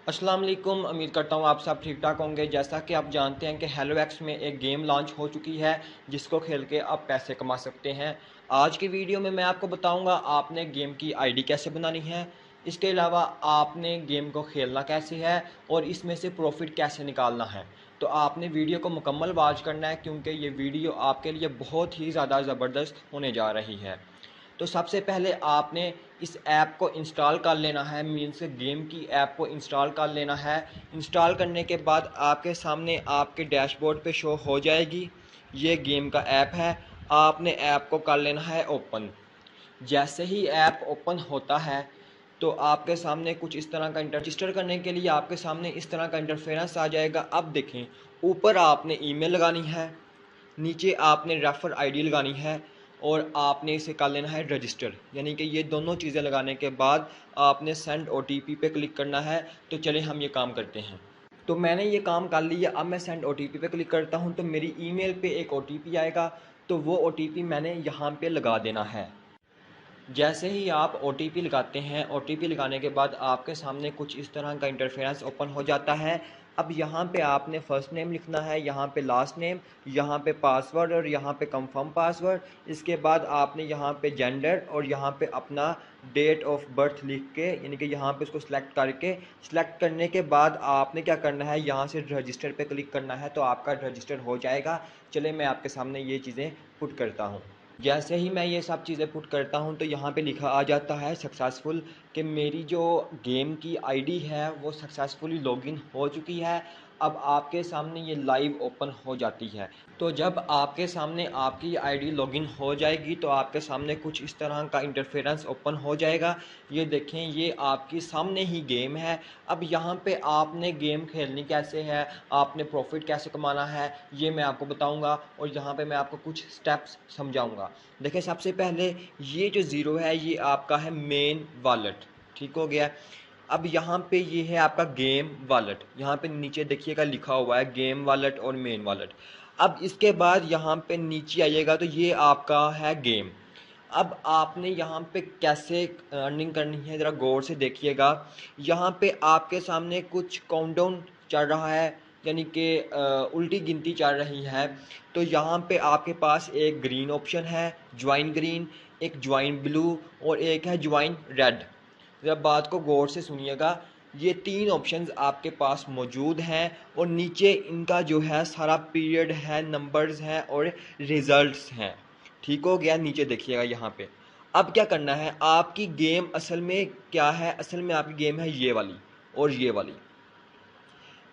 अस्सलाम वालेकुम। उम्मीद करता हूँ आप सब ठीक ठाक होंगे। जैसा कि आप जानते हैं कि हेलोएक्स में एक गेम लॉन्च हो चुकी है जिसको खेल के आप पैसे कमा सकते हैं। आज की वीडियो में मैं आपको बताऊंगा आपने गेम की आईडी कैसे बनानी है, इसके अलावा आपने गेम को खेलना कैसे है और इसमें से प्रॉफिट कैसे निकालना है। तो आपने वीडियो को मुकम्मल वॉच करना है क्योंकि ये वीडियो आपके लिए बहुत ही ज़्यादा ज़बरदस्त होने जा रही है। तो सबसे पहले आपने इस ऐप को इंस्टॉल कर लेना है, मीन्स गेम की ऐप को इंस्टॉल कर लेना है। इंस्टॉल करने के बाद आपके सामने आपके डैशबोर्ड पे शो हो जाएगी ये गेम का ऐप है। आपने ऐप को कर लेना है ओपन। जैसे ही ऐप ओपन होता है तो आपके सामने कुछ इस तरह का रजिस्टर करने के लिए आपके सामने इस तरह का इंटरफेरेंस आ जाएगा। अब देखें, ऊपर आपने ईमेल लगानी है, नीचे आपने रेफर आईडी लगानी है और आपने इसे कर लेना है रजिस्टर। यानी कि ये दोनों चीज़ें लगाने के बाद आपने सेंड ओटीपी पे क्लिक करना है। तो चलिए हम ये काम करते हैं। तो मैंने ये काम कर लिया। अब मैं सेंड ओटीपी पे क्लिक करता हूँ तो मेरी ईमेल पे एक ओटीपी आएगा, तो वो ओटीपी मैंने यहाँ पे लगा देना है। जैसे ही आप ओटीपी लगाते हैं, ओटीपी लगाने के बाद आपके सामने कुछ इस तरह का इंटरफेरेंस ओपन हो जाता है। अब यहाँ पे आपने फ़र्स्ट नेम लिखना है, यहाँ पे लास्ट नेम, यहाँ पे पासवर्ड और यहाँ पे कंफर्म पासवर्ड। इसके बाद आपने यहाँ पे जेंडर और यहाँ पे अपना डेट ऑफ बर्थ लिख के, यानी कि यहाँ पे इसको सिलेक्ट करके, सिलेक्ट करने के बाद आपने क्या करना है, यहाँ से रजिस्टर पे क्लिक करना है तो आपका रजिस्टर हो जाएगा। चले मैं आपके सामने ये चीज़ें पुट करता हूँ। जैसे ही मैं ये सब चीज़ें पुट करता हूँ तो यहाँ पे लिखा आ जाता है सक्सेसफुल, कि मेरी जो गेम की आईडी है वो सक्सेसफुली लॉगिन हो चुकी है। अब आपके सामने ये लाइव ओपन हो जाती है। तो जब आपके सामने आपकी आईडी लॉगिन हो जाएगी तो आपके सामने कुछ इस तरह का इंटरफेरेंस ओपन हो जाएगा। ये देखें, ये आपके सामने ही गेम है। अब यहाँ पे आपने गेम खेलनी कैसे है, आपने प्रॉफिट कैसे कमाना है, ये मैं आपको बताऊंगा और यहाँ पे मैं आपको कुछ स्टेप्स समझाऊंगा। देखिए, सबसे पहले ये जो ज़ीरो है ये आपका है मेन वॉलेट, ठीक हो गया। अब यहाँ पे ये है आपका गेम वॉलेट, यहाँ पे नीचे देखिएगा लिखा हुआ है गेम वॉलेट और मेन वॉलेट। अब इसके बाद यहाँ पे नीचे आइएगा तो ये आपका है गेम। अब आपने यहाँ पे कैसे अर्निंग करनी है ज़रा गौर से देखिएगा। यहाँ पे आपके सामने कुछ काउंटडाउन चल रहा है, यानी कि उल्टी गिनती चल रही है। तो यहाँ पे आपके पास एक ग्रीन ऑप्शन है, ज्वाइन ग्रीन, एक ज्वाइन ब्लू और एक है ज्वाइन रेड। ज़रा बात को गौर से सुनिएगा। ये तीन ऑप्शंस आपके पास मौजूद हैं और नीचे इनका जो है सारा पीरियड है, नंबर्स हैं और रिजल्ट्स हैं। ठीक हो गया, नीचे देखिएगा यहाँ पे। अब क्या करना है, आपकी गेम असल में क्या है, असल में आपकी गेम है ये वाली और ये वाली।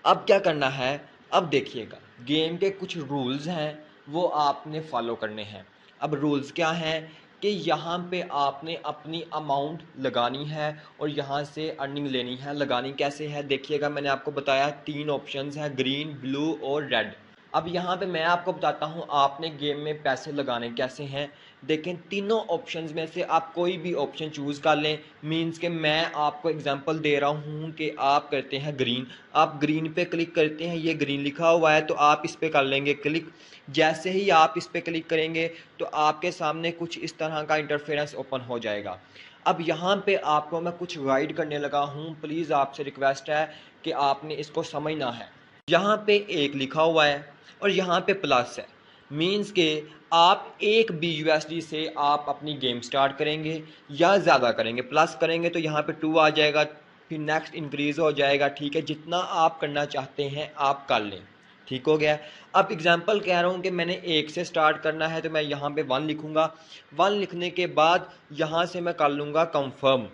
अब क्या करना है, अब देखिएगा गेम के कुछ रूल्स हैं वो आपने फॉलो करने हैं। अब रूल्स क्या हैं कि यहाँ पे आपने अपनी अमाउंट लगानी है और यहाँ से अर्निंग लेनी है। लगानी कैसे है देखिएगा, मैंने आपको बताया तीन ऑप्शंस हैं, ग्रीन, ब्लू और रेड। अब यहाँ पे मैं आपको बताता हूँ आपने गेम में पैसे लगाने कैसे हैं। देखें, तीनों ऑप्शंस में से आप कोई भी ऑप्शन चूज़ कर लें। मींस के मैं आपको एग्जांपल दे रहा हूँ कि आप करते हैं ग्रीन, आप ग्रीन पे क्लिक करते हैं, ये ग्रीन लिखा हुआ है तो आप इस पे कर लेंगे क्लिक। जैसे ही आप इस पे क्लिक करेंगे तो आपके सामने कुछ इस तरह का इंटरफेरेंस ओपन हो जाएगा। अब यहाँ पे आपको मैं कुछ गाइड करने लगा हूँ, प्लीज़ आपसे रिक्वेस्ट है कि आपने इसको समझना है। यहाँ पे एक लिखा हुआ है और यहाँ पे प्लस है, मींस के आप एक BUSD से आप अपनी गेम स्टार्ट करेंगे या ज़्यादा करेंगे, प्लस करेंगे तो यहाँ पे 2 आ जाएगा, फिर नेक्स्ट इंक्रीज़ हो जाएगा। ठीक है, जितना आप करना चाहते हैं आप कर लें। ठीक हो गया। अब एग्जांपल कह रहा हूँ कि मैंने 1 से स्टार्ट करना है तो मैं यहाँ पे 1 लिखूँगा। 1 लिखने के बाद यहाँ से मैं कर लूँगा कंफर्म।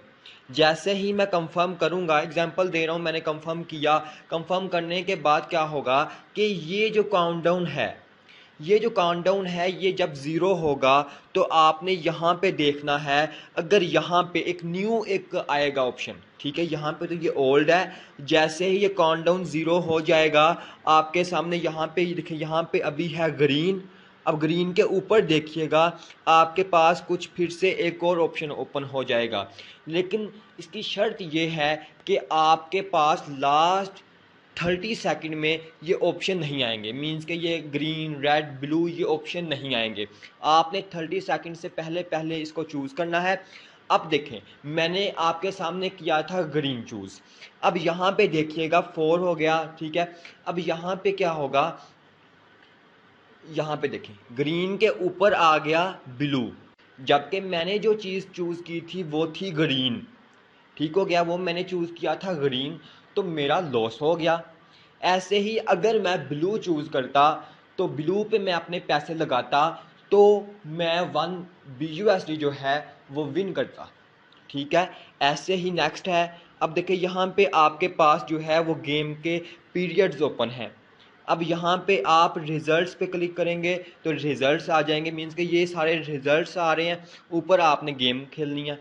जैसे ही मैं कंफर्म करूंगा, एग्जांपल दे रहा हूं, मैंने कंफर्म किया। कंफर्म करने के बाद क्या होगा कि ये जो काउंटडाउन है, ये जो काउंटडाउन है ये जब ज़ीरो होगा तो आपने यहाँ पे देखना है। अगर यहाँ पे एक न्यू एक आएगा ऑप्शन, ठीक है, यहाँ पे तो ये ओल्ड है। जैसे ही ये काउंटडाउन ज़ीरो हो जाएगा आपके सामने यहाँ पे देखिए, यहाँ पे अभी है ग्रीन। अब ग्रीन के ऊपर देखिएगा आपके पास कुछ फिर से एक और ऑप्शन ओपन हो जाएगा, लेकिन इसकी शर्त ये है कि आपके पास लास्ट 30 सेकंड में ये ऑप्शन नहीं आएंगे। मींस के ये ग्रीन, रेड, ब्लू ये ऑप्शन नहीं आएंगे। आपने 30 सेकंड से पहले पहले इसको चूज़ करना है। अब देखें, मैंने आपके सामने किया था ग्रीन चूज़। अब यहाँ पे देखिएगा 4 हो गया, ठीक है। अब यहाँ पे क्या होगा, यहाँ पे देखें ग्रीन के ऊपर आ गया ब्लू, जबकि मैंने जो चीज़ चूज़ की थी वो थी ग्रीन। ठीक हो गया, वो मैंने चूज़ किया था ग्रीन, तो मेरा लॉस हो गया। ऐसे ही अगर मैं ब्लू चूज़ करता तो ब्लू पे मैं अपने पैसे लगाता तो मैं 1 BUSD जो है वो विन करता। ठीक है, ऐसे ही नेक्स्ट है। अब देखिए यहाँ पे आपके पास जो है वो गेम के पीरियड्स ओपन हैं। अब यहाँ पे आप रिजल्ट्स पे क्लिक करेंगे तो रिजल्ट्स आ जाएंगे, मीन्स कि ये सारे रिजल्ट्स आ रहे हैं, ऊपर आपने गेम खेलनी है।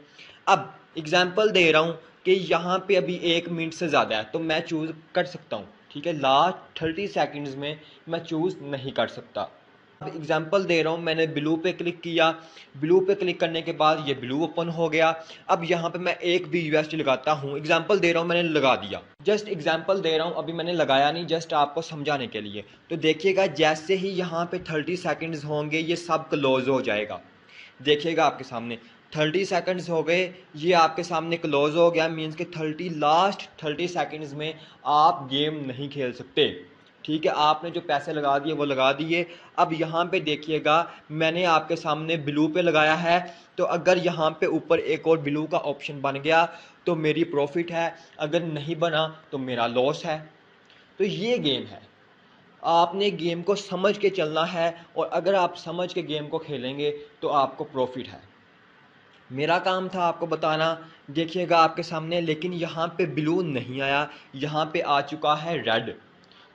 अब एग्जांपल दे रहा हूँ कि यहाँ पे अभी 1 मिनट से ज़्यादा है तो मैं चूज़ कर सकता हूँ, ठीक है। लास्ट 30 सेकंड्स में मैं चूज़ नहीं कर सकता। अब एग्जांपल दे रहा हूँ, मैंने ब्लू पे क्लिक किया, ब्लू पे क्लिक करने के बाद ये ब्लू ओपन हो गया। अब यहाँ पे मैं 1 BUSD लगाता हूँ, एग्जांपल दे रहा हूँ, मैंने लगा दिया, जस्ट एग्जांपल दे रहा हूँ, अभी मैंने लगाया नहीं, जस्ट आपको समझाने के लिए। तो देखिएगा जैसे ही यहाँ पे 30 सेकंड्स होंगे ये सब क्लोज हो जाएगा। देखिएगा आपके सामने 30 सेकंड्स हो गए, ये आपके सामने क्लोज हो गया, मीन्स कि लास्ट 30 सेकंड्स में आप गेम नहीं खेल सकते। ठीक है, आपने जो पैसे लगा दिए वो लगा दिए। अब यहाँ पे देखिएगा मैंने आपके सामने ब्लू पे लगाया है, तो अगर यहाँ पे ऊपर एक और ब्लू का ऑप्शन बन गया तो मेरी प्रॉफिट है, अगर नहीं बना तो मेरा लॉस है। तो ये गेम है, आपने गेम को समझ के चलना है, और अगर आप समझ के गेम को खेलेंगे तो आपको प्रॉफिट है। मेरा काम था आपको बताना। देखिएगा आपके सामने, लेकिन यहाँ पे ब्लू नहीं आया, यहाँ पे आ चुका है रेड,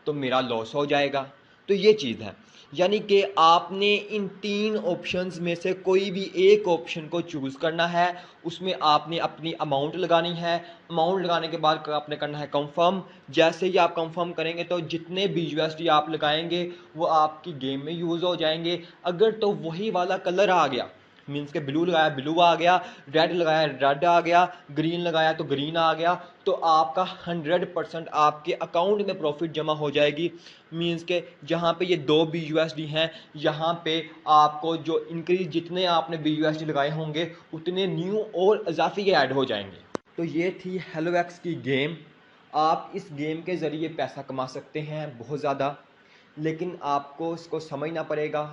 तो मेरा लॉस हो जाएगा। तो ये चीज़ है, यानी कि आपने इन 3 ऑप्शंस में से कोई भी एक ऑप्शन को चूज़ करना है, उसमें आपने अपनी अमाउंट लगानी है। अमाउंट लगाने के बाद आपने करना है कंफर्म। जैसे ही आप कंफर्म करेंगे तो जितने BUSD आप लगाएंगे वो आपकी गेम में यूज़ हो जाएंगे। अगर तो वही वाला कलर आ गया, मीन्स के ब्लू लगाया ब्लू आ गया, रेड लगाया रेड आ गया, ग्रीन लगाया तो ग्रीन आ गया, तो आपका 100% आपके अकाउंट में प्रॉफिट जमा हो जाएगी। मीन्स के जहाँ पे ये 2 BUSD हैं, यहाँ पे आपको जो इंक्रीज जितने आपने BUSD लगाए होंगे उतने न्यू और इजाफी ऐड हो जाएंगे। तो ये थी हेलोवेक्स की गेम। आप इस गेम के ज़रिए पैसा कमा सकते हैं बहुत ज़्यादा, लेकिन आपको इसको समझना पड़ेगा।